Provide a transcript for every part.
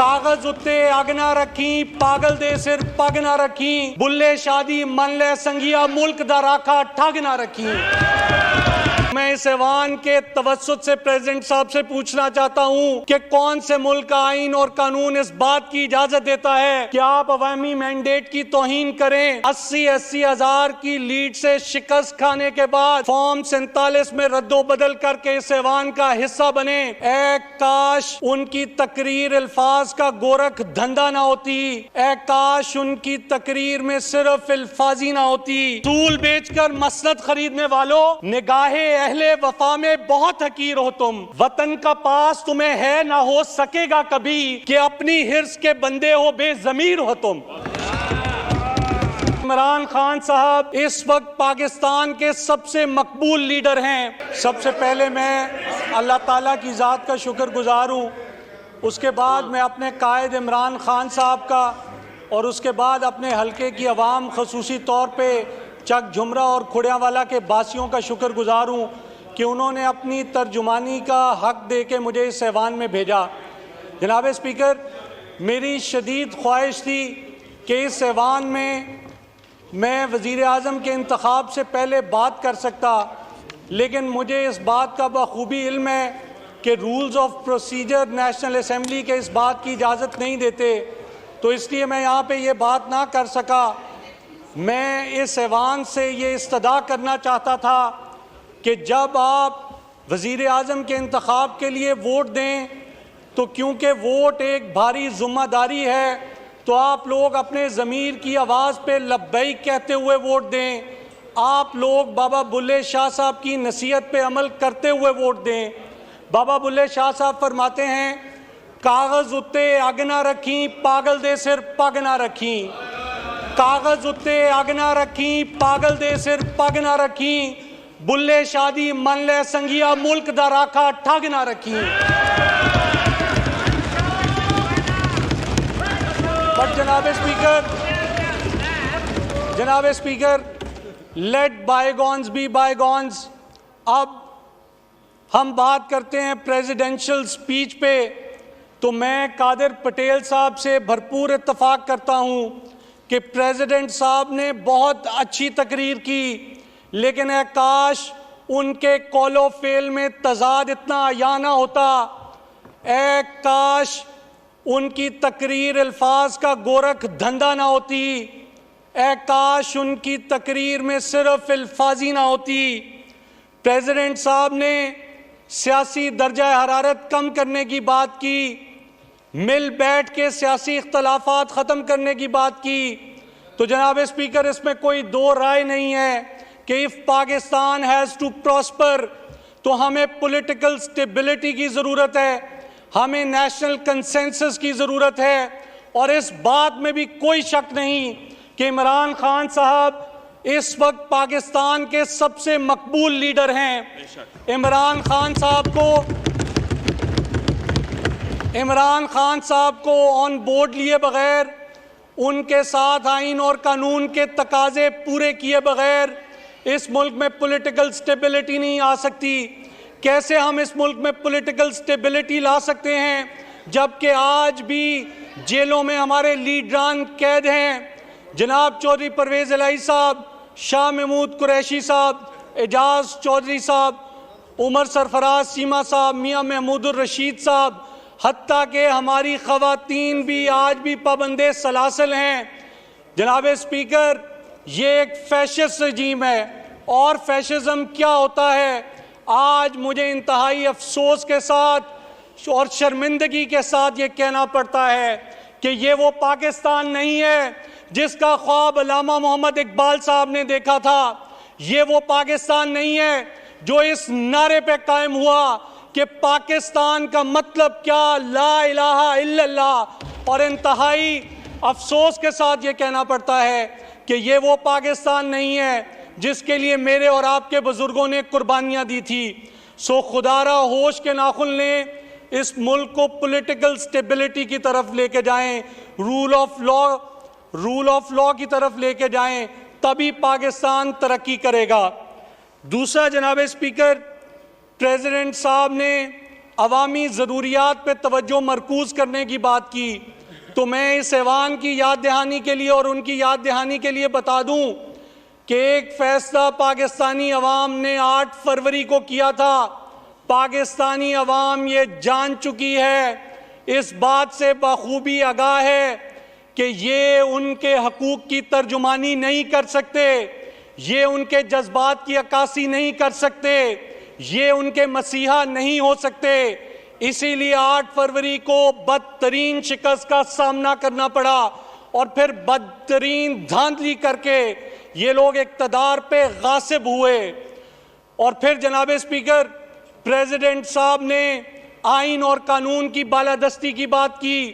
कागज उत्ते अग ना रखी, पागल दे सिर पग ना रखी, बुल्ले शादी मन ले संगिया, मुल्क दा राखा ठग ना रखी। मैं इस ऐवान के तवज्जुद से प्रेसिडेंट साहब से पूछना चाहता हूं कि कौन से मुल्क का आईन और कानून इस बात की इजाजत देता है कि आप अवामी मैंडेट की तौहीन करें। 80-80 हजार की लीड से शिकस्त खाने के बाद फॉर्म 47 में रद्दो बदल करके इस ऐवान का हिस्सा बने। ए काश उनकी तकरीर अल्फाज का गोरख धंधा ना होती, ए काश उनकी तकरीर में सिर्फ अल्फाजी ना होती। सूल बेचकर मसनद खरीदने वालों, निगाहे अहले वफा में बहुत हकीर हो तुम। वतन का पास तुम्हें है ना हो सकेगा कभी कि अपनी हिर्स के बंदे हो, बेजमीर हो तुम। इमरान खान साहब इस वक्त पाकिस्तान के सबसे मकबूल लीडर हैं। सबसे पहले मैं अल्लाह ताला की ज़ात का शुक्रगुजार हूँ, उसके बाद मैं अपने कायद इमरान खान साहब का और उसके बाद अपने हल्के की अवाम खसूसी तौर पे चक झुमरा और खुड़ियावाला के बासियों का शुक्रगुजार हूँ कि उन्होंने अपनी तर्जुमानी का हक दे के मुझे इस ऐवान में भेजा। जनाब स्पीकर, मेरी शदीद ख्वाहिश थी कि इस ऐवान में मैं वज़ीर आज़म के इंतखाब से पहले बात कर सकता, लेकिन मुझे इस बात का बखूबी इल्म है कि rules of procedure national assembly के इस बात की इजाज़त नहीं देते, तो इसलिए मैं यहाँ पे ये बात ना कर सका। मैं इस ऐवान से ये इस्तदा करना चाहता था कि जब आप वज़ीर आज़म के इंतखाब के लिए वोट दें तो क्योंकि वोट एक भारी ज़िम्मेदारी है, तो आप लोग अपने ज़मीर की आवाज़ पे लब्बैक कहते हुए वोट दें। आप लोग बाबा बुल्ले शाह साहब की नसीहत पे अमल करते हुए वोट दें। बाबा बुल्ले शाह साहब फरमाते हैं, कागज़ उत्ते अग ना रखी, पागल दे सिर पग ना रखी। कागज उत्ते अग ना रखी, पागल दे सिर पग ना रखी, बुल्ले शादी मन ले संगिया, मुल्क दा राखा ठग ना रखी। बट जनाब speaker, let bygones be bygones. अब हम बात करते हैं प्रेसिडेंशियल स्पीच पे, तो मैं कादिर पटेल साहब से भरपूर इत्तफाक करता हूँ कि प्रेसिडेंट साहब ने बहुत अच्छी तकरीर की, लेकिन काश उनके कौलो फेल में तजाद इतना आया ना होता। काश उनकी तकरीर अल्फाज का गोरख धंधा ना होती, काश उनकी तकरीर में सिर्फ अल्फाजी ना होती। प्रेसिडेंट साहब ने सियासी दर्जा हरारत कम करने की बात की, मिल बैठ के सियासी इख्तलाफात ख़त्म करने की बात की। तो जनाब स्पीकर, इसमें कोई दो राय नहीं है कि if Pakistan has to prosper तो हमें पॉलिटिकल स्टेबिलिटी की ज़रूरत है, हमें नेशनल कंसेंसस की ज़रूरत है। और इस बात में भी कोई शक नहीं कि इमरान खान साहब इस वक्त पाकिस्तान के सबसे मकबूल लीडर हैं। इमरान खान साहब को ऑन बोर्ड लिए बगैर, उनके साथ आइन और कानून के तकाजे पूरे किए बगैर इस मुल्क में पॉलिटिकल स्टेबिलिटी नहीं आ सकती। कैसे हम इस मुल्क में पॉलिटिकल स्टेबिलिटी ला सकते हैं जबकि आज भी जेलों में हमारे लीडरान कैद हैं? जनाब चौधरी परवेज़ इलाही साहब, शाह महमूद कुरैशी साहब, एजाज चौधरी साहब, उमर सरफराज सीमा साहब, मियाँ महमूदुर रशीद साहब, हत्ता के हमारी ख़वातीन भी आज भी पाबंदे सलासल हैं। जनाब स्पीकर, ये एक फैशिस्ट रजीम है। और फैशिज्म क्या होता है, आज मुझे इंतहाई अफसोस के साथ और शर्मिंदगी के साथ ये कहना पड़ता है कि ये वो पाकिस्तान नहीं है जिसका ख्वाब अल्लामा मोहम्मद इकबाल साहब ने देखा था। ये वो पाकिस्तान नहीं है जो इस नारे पे कायम हुआ कि पाकिस्तान का मतलब क्या, ला इलाहा इल्लल्लाह। और इंतहाई अफसोस के साथ ये कहना पड़ता है कि ये वो पाकिस्तान नहीं है जिसके लिए मेरे और आपके बुजुर्गों ने कुर्बानियाँ दी थी। सो खुदारा होश के नाखुन लें, इस मुल्क को पॉलिटिकल स्टेबिलिटी की तरफ लेके जाएं, रूल ऑफ लॉ की तरफ लेके जाएं, तभी पाकिस्तान तरक्की करेगा। दूसरा जनाब स्पीकर, प्रेसिडेंट साहब ने अवामी ज़रूरियात पे तवज्जो मरकूज़ करने की बात की, तो मैं इस ऐवान की याद दहानी के लिए और उनकी याद दहानी के लिए बता दूं कि एक फैसला पाकिस्तानी अवाम ने 8 फरवरी को किया था। पाकिस्तानी अवाम ये जान चुकी है, इस बात से बखूबी आगाह है कि ये उनके हकूक़ की तर्जुमानी नहीं कर सकते, ये उनके जज्बात की अक्कासी नहीं कर सकते, ये उनके मसीहा नहीं हो सकते। इसीलिए 8 फरवरी को बदतरीन शिकस्त का सामना करना पड़ा और फिर बदतरीन धांधली करके ये लोग इक़्तिदार पे गासिब हुए। और फिर जनाब स्पीकर, प्रेसिडेंट साहब ने आइन और कानून की बालादस्ती की बात की,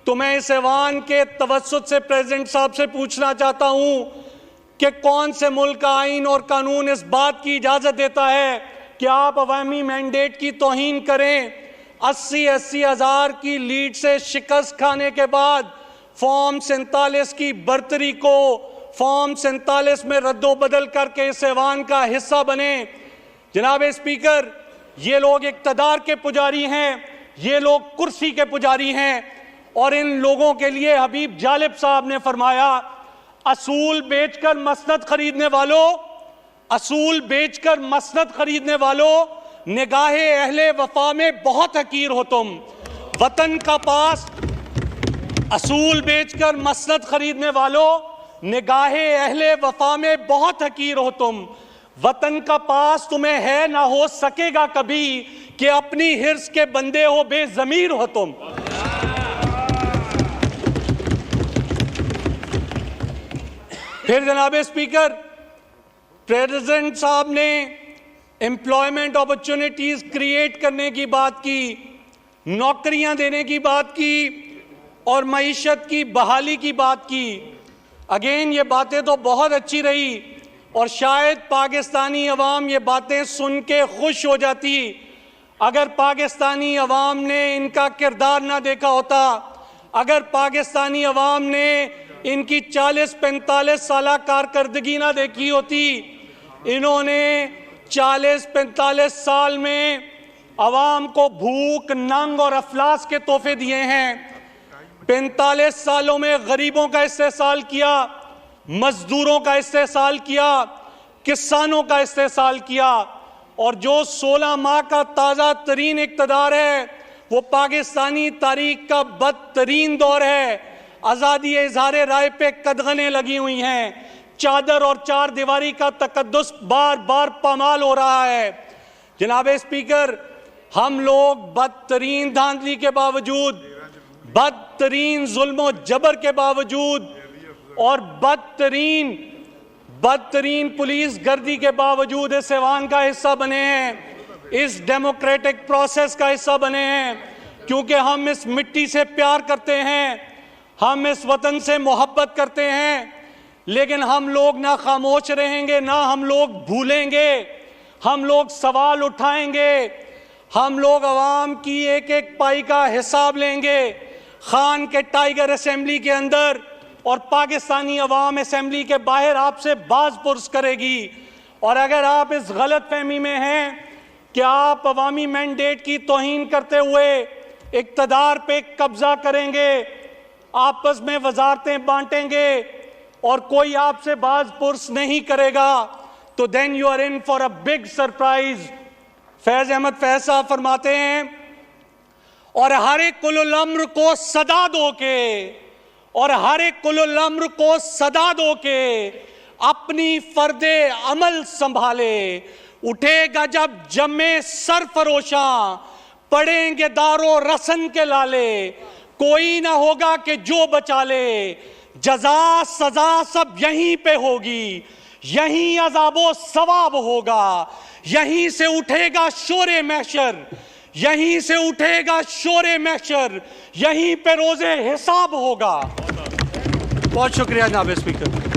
तो मैं इस ऐवान के तवस्सुत से प्रेसिडेंट साहब से पूछना चाहता हूं कि कौन से मुल्क का आइन और कानून इस बात की इजाज़त देता है कि आप अवामी मैंडेट की तौहीन करें। 80-80 हज़ार की लीड से शिकस्त खाने के बाद फॉर्म 47 की बर्तरी को फॉर्म 47 में रद्दोबदल करके इस ऐवान का हिस्सा बने। जनाब स्पीकर, ये लोग इक़्तिदार के पुजारी हैं, ये लोग कुर्सी के पुजारी हैं और इन लोगों के लिए हबीब जालिब साहब ने फरमाया, असूल बेचकर मसनद खरीदने वालों, असूल बेचकर मसनद खरीदने वालों, निगाहे अहले वफा में बहुत हकीर हो तुम। वतन का पास, असूल बेचकर मसनद खरीदने वालों, निगाहे अहले वफा में बहुत हकीर हो तुम। वतन का पास तुम्हें है ना हो सकेगा कभी कि अपनी हिर्स के बंदे हो बेजमीर हो तुम। फिर जनाब स्पीकर, प्रेसिडेंट साहब ने एम्प्लॉयमेंट अपॉर्चुनिटीज क्रिएट करने की बात की, नौकरियां देने की बात की और मईशत की बहाली की बात की। अगेन ये बातें तो बहुत अच्छी रही और शायद पाकिस्तानी अवाम ये बातें सुन के खुश हो जाती अगर पाकिस्तानी अवाम ने इनका किरदार ना देखा होता, अगर पाकिस्तानी अवाम ने इनकी 40-45 साल कारकर्दगी ना देखी होती। इन्होंने 40-45 साल में अवाम को भूख, नंग और अफलास के तोहफे दिए हैं। 45 सालों में गरीबों का इस्तेहसाल किया, मजदूरों का इस्तेहसाल किया, किसानों का इस्तेहसाल किया और जो 16 माह का ताज़ा तरीन इक़्तिदार है वो पाकिस्तानी तारीख का बदतरीन दौर है। आज़ादी इज़हार राय पे कदगने लगी हुई हैं, चादर और चार दीवारी का तकद्दुस बार बार पामाल हो रहा है। जनाब स्पीकर, हम लोग बदतरीन धांधली के बावजूद, बदतरीन जुल्म जबर के बावजूद और बदतरीन पुलिस गर्दी के बावजूद इस ऐवान का हिस्सा बने हैं, इस डेमोक्रेटिक प्रोसेस का हिस्सा बने हैं, क्योंकि हम इस मिट्टी से प्यार करते हैं, हम इस वतन से मोहब्बत करते हैं। लेकिन हम लोग ना खामोश रहेंगे, ना हम लोग भूलेंगे, हम लोग सवाल उठाएंगे, हम लोग अवाम की एक एक पाई का हिसाब लेंगे। खान के टाइगर असेंबली के अंदर और पाकिस्तानी अवाम असेंबली के बाहर आपसे बाज पुरस करेगी। और अगर आप इस गलत फहमी में हैं कि आप अवामी मैंडेट की तौहीन करते हुए इक़्तिदार पे कब्जा करेंगे, आपस में वजारतें बांटेंगे और कोई आपसे बाज पुरस नहीं करेगा, तो then you are in for a big surprise. Faiz Ahmed Faiz साहब फरमाते हैं, और हर एक कुल अम्र को सदा दो के, और हर एक कुल अम्र को सदा दो के अपनी फर्दे अमल संभाले। उठेगा जब जमे सरफरोशा, पड़ेंगे दारो रसन के लाले, कोई ना होगा कि जो बचा ले, जजा सजा सब यहीं पे होगी, यहीं अजाबो सवाब होगा, यहीं से उठेगा शोरे महशर, यहीं से उठेगा शोरे महशर, यहीं पे रोजे हिसाब होगा। बहुत शुक्रिया जनाब स्पीकर।